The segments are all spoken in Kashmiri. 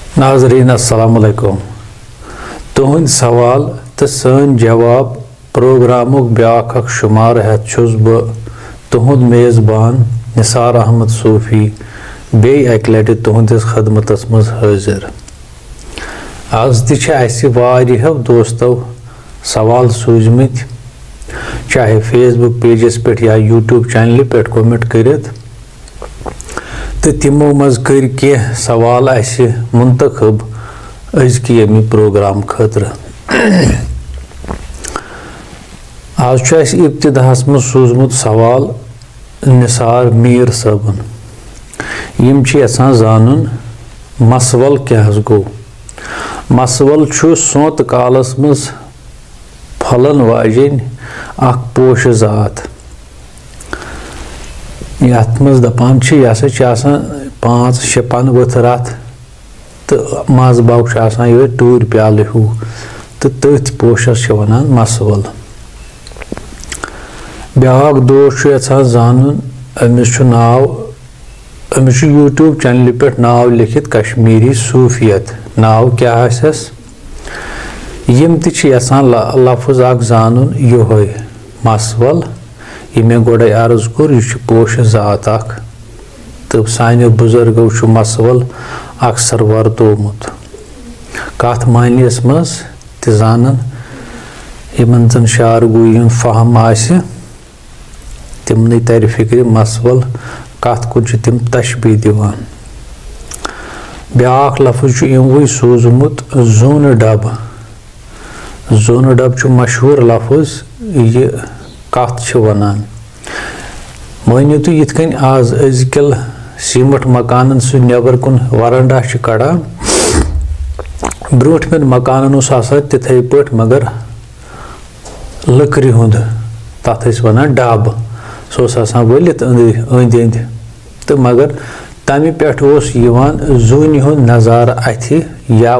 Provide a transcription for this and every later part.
नाज़रीन अस्सलाम वालेकुम। तुहंद सवाल तो सन जवाब प्रोग्रामुक ब्याख अख शुमार हेत छुस बह तुहंद मेज़बान निसार अहमद सूफी बे अक लटि तुहंदिस खदमतस मज हाजिर। आज तह अस वारियों दोस्तों सवाल सूझमित, चाहे फेसबुक पेजस पे या यूट्यूब चैनल पे कमेंट करित, तो तिमो मज कर कह सवाल अस मुंतखब अजक यमी प्रोग्राम खतर। आज अस इब्तिदाहस मज सूझमुत सवाल निसार मीर सबन। यम यसान जानन मसवल क्या गो। मसवल सोत कालस मज फलन वाजन अख पोश जात। यथ मज दपान यह 5-6 पन वथर अथ तो मज बाग ये टूर प्याल हूँ तो तथ पोशस वनान मसवल। ब्याक दोस्त यसान जानन अमिस नाव अमिस यूट्यूब चैनल पे नाव लिखित कश्मीरी सूफियत। नाव क्या आसस यम तसान लफ्ज अख जानन योह मसवल। यह मे गोड़े अर्ज कोर यह पोश जात अख तो सानो बुजुर्गो मसवल अक्सर वर्तोमुत। कथ मानियस मज जानन यमन जन शार गुन फहम आसि तिमन तर फिक्र मसवल कथ कुन तिम तशबी दिवान। ब्याख लफ्ज इवै सूझमुत जोन डब। जोन डब मशहूर लफ्ज यह कथ वनान। मानियो तुम यिथ कन आज अजकल सीमट मकान सह नबर कुन वरंडा कड़ान, ब्रोठमन मकान तिथे पे मगर लकड़ी हुंद तथ वनान डब। सह वलित अंद अंद तो मगर तमि पे जोन हुंद नज़ार अथ या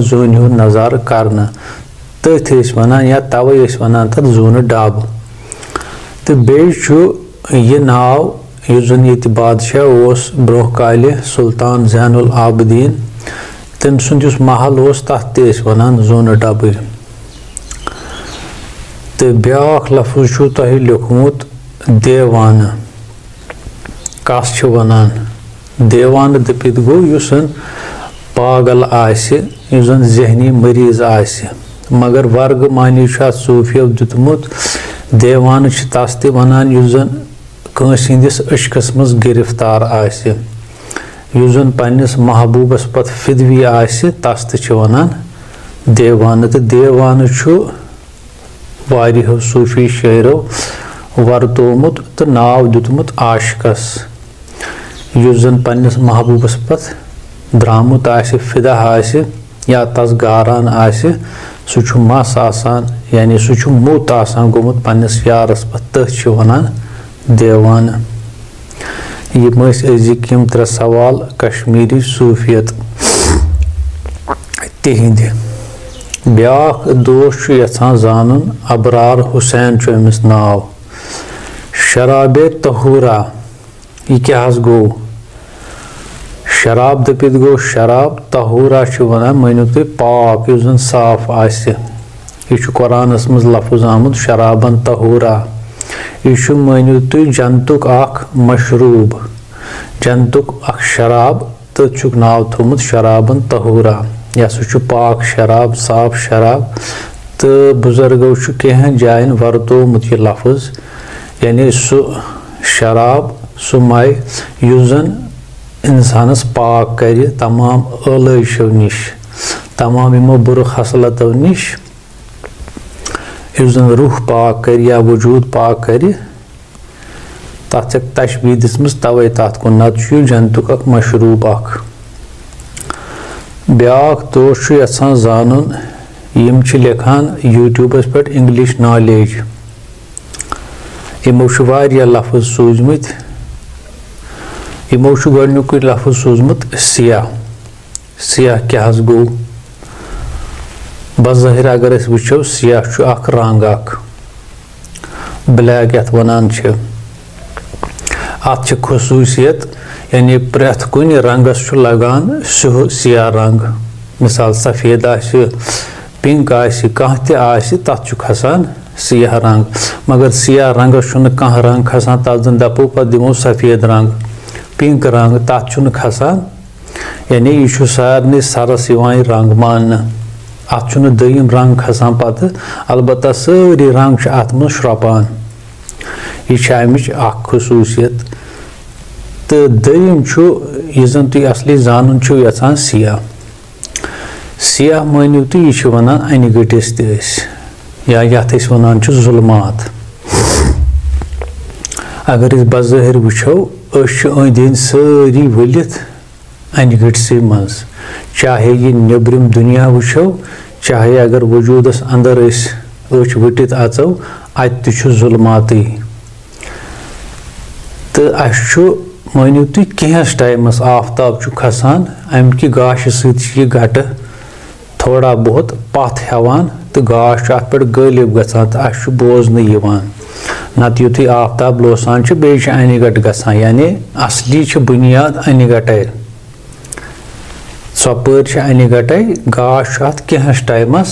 जोन हुंद नज़ार करना तथ वनान या तवे वनान तथ जोन डब। तो बे नाव इस जन ये बादशाह ब्रोह काल सुल्तान ज़ैनुल आबदीन तम सुंद महल तथ वनान जोन डब। तो ब्याख लफ्ज तह लिखमुत देवान। कस वनान देवान दपित गो युस पागल आसि, युस जन जहनी मरीज आसि, मगर वर्ग मानी सूफियों दुतमुत देवान तस ते वनान युस जन कंस हिंदिस अशकस मज गिरफ्तार आसि, युस जन पन्निस महबूबस पत फिदवी आसि तस ते वनान देवान। तो देवान वारियों सूफी शायरों वर्तोमुत तो नाव दुतमुत आशिकस, युस जन पन्निस महबूबस पत द्रामुत आसि, फिदा आसि या तस गारान आसि, सह मस आसान यानी सह मुत आसान गोमुत पन्निस यारस पत तथ वनान देवान। यम अजिक यम 3 सवाल कश्मीरी सूफियत तिहिंद। ब्याख दोस्त यसान जानन अबरार हुसैन अमिस नाव। शराबे तहूरा यह क्या गो। शराब दपित गो शराब, तहूरा वनान मानियो तुम पाक युस जन साफ आसि। यह कुरानस मज लफ्ज आमुत शराबन तहूरा। यह मानियो तुम जन्तुक अख मशरूब, जन्तुक अख शराब तो नाव थोमुत शराबन तहूरा। यह सह पाक शराब, साफ शराब। तो बुजुर्गो कह जायन वर्तोमुत यह लफ्ज यानी सह शराब सह मय युस जन इंसानस पाक कर तमाम अलैशो निश, तमाम यमो बुर खसलतों निश, युस जन रूह पाक कर या वजूद पाक कर तथ तशबीह दिसमस तवे तथ कुन नत जंतुक अख मशरूब अख। ब्याख दोस्त यसान जानन यम लिखान यूट्यूबस पे इंग्लिश नॉलेज। यमो वारिया लफ्ज सूझमित। यमो गोडनुक लफ्ज सूझमुत सियाह। सियाह क्या गो। बज़ाहिर अगर वो सियाह अख रंग अख, ब्लैक यथ वनान अत खसूसियत यानी प्रेथ कुन रंगस लगान सिया रंग मिसाल सफ़ेद पिंक तथ खसान सिया रंग मगर सिया रंगस कह रंग खसान तथ जन दपो पे दिमो सफ़ेद रंग पिंक रंग तथ खसान यानी यह सारे सरस रंग मान अत दयम रंग खसान पे अलबत्ता सारी रंग अत मज श्रपान यह अमिच खसूसियत तो दयम यह जन तुम असली जानन यचान सिया सिया मानियो तो यह वनान अन गटिस या यथ वनान जुल्मात अगर बज़ाहिर वुचो अंद सारी वलित अन गटिस मज चाहे यह नब्रिम दुनिया वुचो चाहे अगर वजूदस अंदर वटित अचो अत जुल्मात तो मानियो तुम कैस टाइमस आफ्ताब खसान अमि गाश सह गट थोड़ा बहुत पथ हेवान तो गाश अत पे गालिब गसान तो अस बोजन नत युथु आफ्ताब लोसान बे अन गट गसान यानी असली बुनियाद अन गटे सपर अन गटे गाश अत कैस टाइमस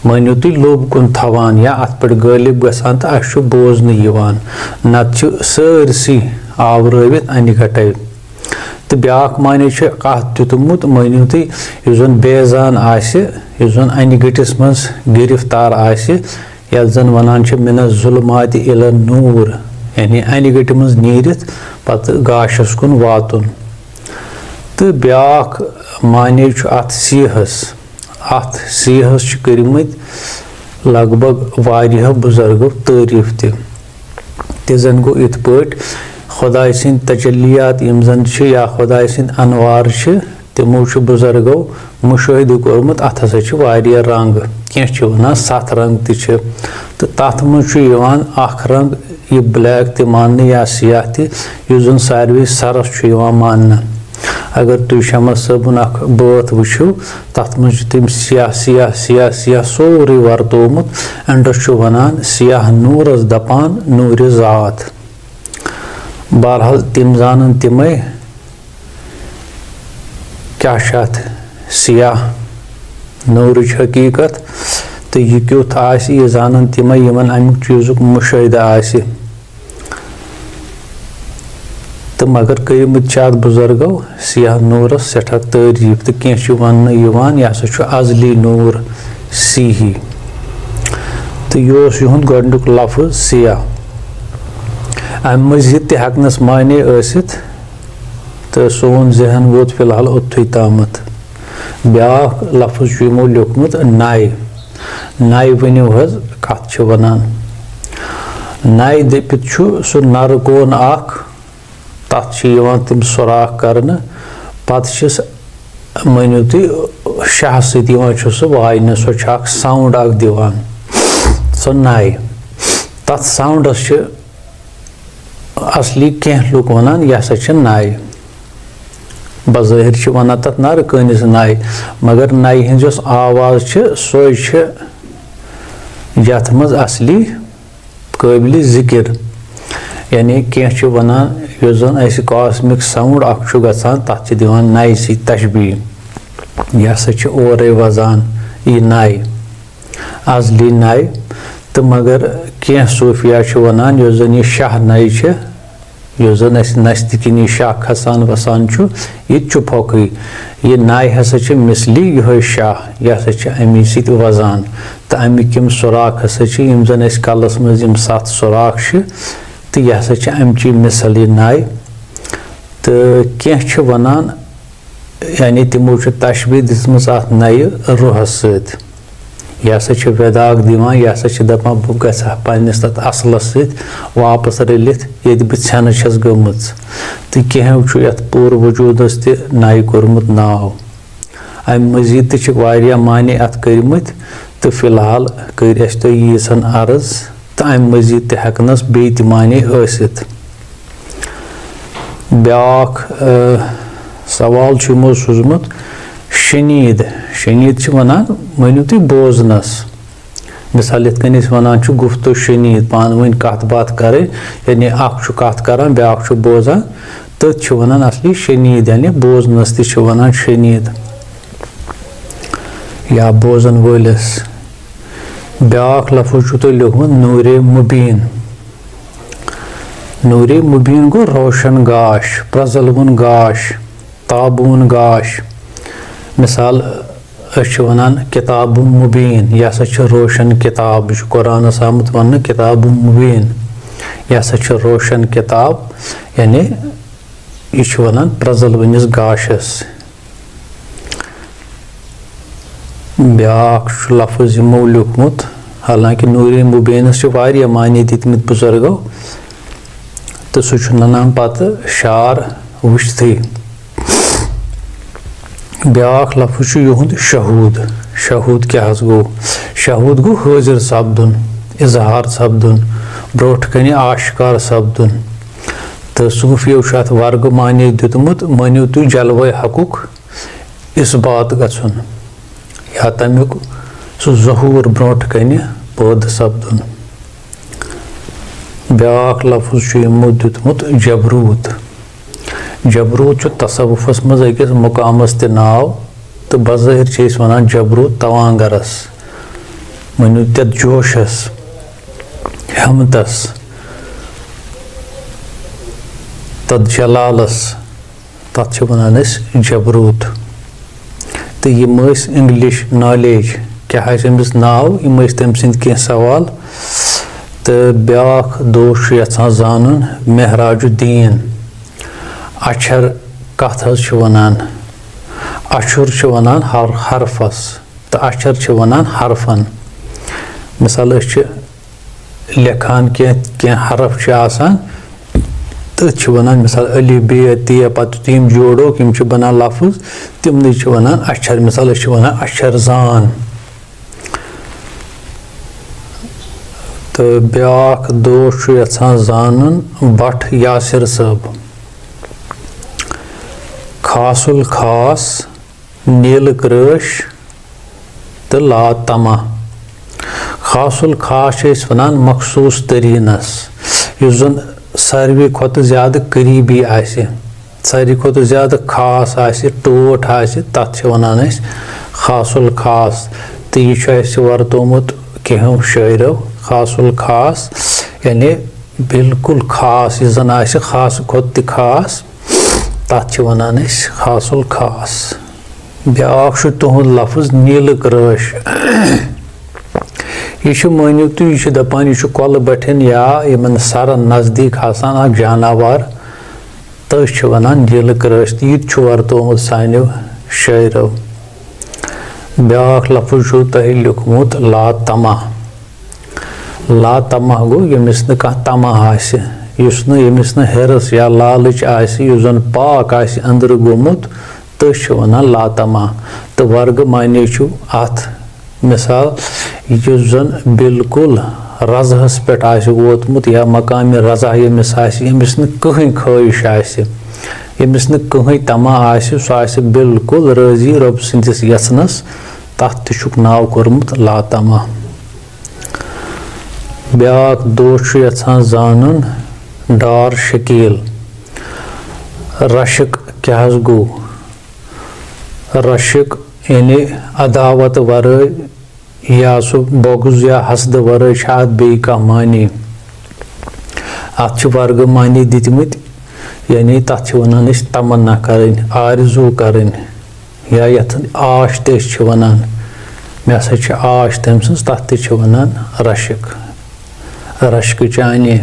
मानियो तुम लोब कुन थवान या अत पे गालिब गसान तो अस बोजन नत सारसी आवरवित अन गटे तो ब्याक माने कथ तुतमुत मानियो तुम यह बेजान आन अन गटिस मज गिरफ्तार यथ जन वनान मिन जुल्मात इल नूर यानी अन गट मज नीरित पत गाशस कुन वातुन तो ब्याक माने अत सीहस करमत लगभग वारिया बुजुर्गो तारीफ ते जन गो इत पट खुदा सिंद तजलियात यम जन या खुदा सिंद अनवार तमो बुजुर्गो मुशाहिद कोरमुत अत हसा वारिया रंग कह वन 7 रंग तो तथ मज रंग यह ब्लैक ते मान या सिया तह जन सारे सरस मान अगर तुम शमस सबन बात वो तथ मज तम सिया सिया सिया सिया सोरे वर्तोमुत एंडस वनान सियाह नूरस दपान नूर ज़ात बहरहाल तम जान तमें क्या सियाह नूर हकीकत तो यह क्युथ यह जान तमें यमन अमुक चीज़ुक मुशाहिदा तो मगर करमत बुजुर्गो सियाह नूरस सठा तारीफ तो कह वन यह हसा अजली नूर सीही तो यह गोडनुक लफ्ज सियाह अम मजीद तकनस माने तो सोन जहन वोत फिलहाल ओत्थुई तामत ब्याक लफ्ज यमो लिखमुत नाय वनियो हज कथ वनान नाय दपित सह नरकोन तथ तम सुराख करने पत मानियो तुम शाह सह वायन सह साउंड दिवान सो नाय तथ साउंडस असली कह लुक वनान यह हसा नाय बज़ाहिर वन तथ नर कनिस नाय मगर नाय हज आवाज सो यथ मज असली काबिल जिक्र यानी कह वनान यह कॉस्मिक साउंड गसान तथ दिवान नाय सी तशबीह यह हसा ओरे वजान यह नाय अजली नाय तो मगर कह सूफिया वनान यह जन यह शाह नाय यह जन नजदीकिन शाह खसान वसान यह फोकई यह नाय हसा मिसली यह शाह यह हसा अमी सत वजान तो अमिक यम सुराख हसा जन कलस मज 7 सुराख तो यह हसा अमची मिसल यह नाय तो कह वनान यानी तमो तशबीह दिसम अत नय रूहस सत यह हसा वेदाग दिवान यह हसा दपान बह गहा पन्निस तथ असलस सत वापस रलित ये बह छन छस गमत तो कहो ये पूर वजूदस तय कोरमुत नाव अम मजीद तह माने अत करमत तो फिलहाल कर तो यीसन अर्ज तो अम मजीद तकनस बे माने ब्याक सवाल यमो सूझमुत शनीद वनान मानियो तुम बोजनस मिसाल यथ कन वनान गुफ्तो शनीद पान वन कत बात कर यानी कत करान ब्याक बोजान तथ छ वनान असली शनीद यानी बोजनस ति छ वनान शनीद या बोजन वलिस। ब्याख लफ्ज छ तो लिखुमत नूरे मुबीन। नूरे मुबीन गो रोशन गाश, प्रजलवन गाश, ताबून गाश। मिसाल वनान किताब मुबीन, यह हसा रोशन किताब, कुरानस आमुत वन किताब मुबीन, यह हसा रोशन किताब यानी यह वनान प्रजलवनिस गाशस। ब्याख लफ्ज यमो लिखमुत, हालांकि नूरे मुबीनस वारिया मानी दितमित बुजुर्गो, तो सह ननान पत शार वुश्थी। ब्याख लफ्ज युहुद शहूद। शहूद क्या गो? शहूद गो हाजिर सपदुन, इजहार सपदुन, ब्रोट कन आश्कार सपदुन। तो सूफियों अत वर्ग माने दितमुत मानियो तु जलवे हकुक इस बात गछुन या तमिक सह ज़हूर ब्रोट कन पौध सपदुन। ब्याख लफ्ज यमो दितमुत जबरूत। जबरूत तसव्वुफस मज अकिस मुकामस ते नाव, तो बज़ाहिर वनान जबरूत तवांगरस, मनु तथ जोशस, हमतस, तथ जलालस, तथ वनान जबरूत। तो यम इंग्लिश नॉलेज क्या अमिस नाव, यम तम सिंद कह सवाल। तो ब्याख दोष यछान जानन मेहराजुद्दीन। अक्षर कथ वनान? अक्षर वनान हरफस, तो अक्षर वनान हरफन। मिसाल लेखान कह हरफ आसान, तो वनान मिसाल अली बे ते पत तम जोड़ो यम बनान लफ्ज, तिमन वनान अक्षर। मिसाल वनान अक्षर जान। तो ब्याख दोष यछान जानन भट्ट यासिर साहब। खासुल खास, नील क्रश, तो लातमा। खासुल खास वनान मखसूस तरीनस, युस सारवी खोत ज्यादा करीबी आसे, सारी खोत ज्यादा खास आसे, टोट आसे, तथ वनान खासुल खास। तो यह वर्तोमुत कहो शायरों, खासुल खास यानी बिल्कुल खास, यह जन आसे खास खोत त खास, तथ वनान खासुल खास। ब्याख तुहद लफ्ज नील क्रश। यह मानियो तु यह दपान यह कल बठन या इन सरन नजदीक आसान जानवर, तथ वनान नील क्रश। यह वर्तोमुत सानो शायरों। ब्याख लफ्ज तह लिखमुत लातमा। लातमा गो यमिस न कह तमा आसे, यमिस न हिरस या लालच आसे, युस जन पाक आसे अंदर गोमुत, तथ वनान लातमा। तो वर्ग माने अत मिसाल युस जन बिल्कुल रजहस पे आसे वोतमुत या मकाम रजा यमिस आसे, यमिस न कहीं ख्वाहिश आसे, यमिस न कहीं तमा आसे, सह आसे बिल्कुल राजी रब सिंदिस यत्नस, तथ तुक नाव कोरमुत लातमा। ब्याख दोष यछान जानन डार शकील। रशक क्या गो? रशक यानी अदावत वरय या सह बगुज या हसद वरय अत बे कह मानी। अत वर्ग मानी दितमित यानी तथ वनान तमन्ना करें, आरजू करें, या यथ आश तह वनान, मे हसा आश तम सज, तथ तह वनान रशक, रशक चाने।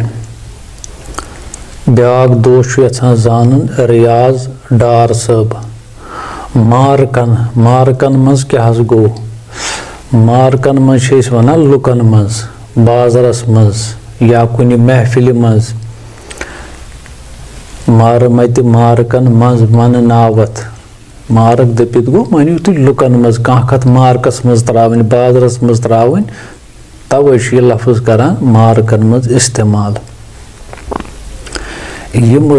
ब्याख दोष यछान जानन रियाज डार साहब। मारकन। मारकन मज क्या गो? मारकन मज वनान लुकन मज, बाजारस मज या कुन महफिल मज। मारमत मारकन मज मन नावत। मारक दपित गो मानियो तु लुकन मज कह कत मारकस मज त्रावन, बाजारस मज त्रावन, तवे यह लफ्ज करान मारकन मज इस्तेमाल। यम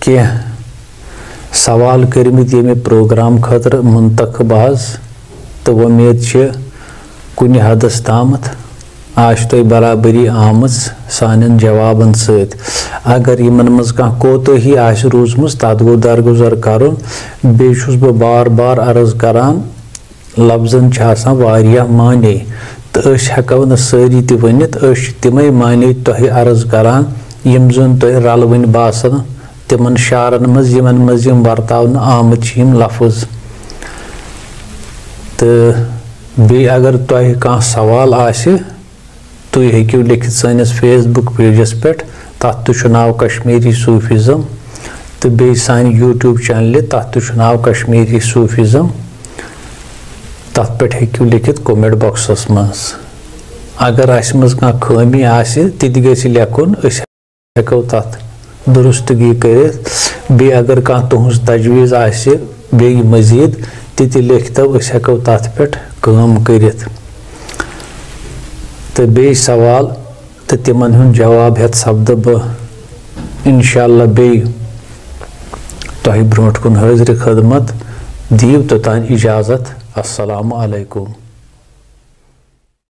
कह सवाल करमित ये प्रोग्राम खतर मुंतखब आज, तो उम्मीद कुन हदस तामत आश तो बराबरी आमज सान जवाबन सत। अगर यमन मज कह कोताही आस रूजमस तथ गो दरगुजर करुन। बेस बह बार बार अर्ज करान लफ्जन वारिया माने तो हेको न सारी त वनित तमें माने तह अर्ज करान यम जन तह रलवन बासन तिमन शारन मज यमन मज वर्तावन आमद लफ्ज। तो बे अगर तह कह सवाल आसि तुम हेकिव लिखित सानिस फेसबुक पेजस पे तथ तो नाव कश्मीरी सूफिज़म तो बे सान यूट्यूब चैनल तथ तो नाव कश्मीरी सूफिज़म तथ पे हेकिव लिखित कमेंट बॉक्सस मज। अगर अस मज कह खामी आसि तित गछि लेखुन अस हेको तथ दुरुस्तगी करित। बे अगर कह तुहस तजवीज़ आसि बे मजीद तित लिखतो अस हेको तथ पे काम करित। तो बे सवाल तो तिमन हुन जवाब हेत सपद बह इंशाअल्लाह बे तह ब्रोट कुन हाजिर खदमत। दीव तोतान इजाज़त। अस्सलामु अलैकुम।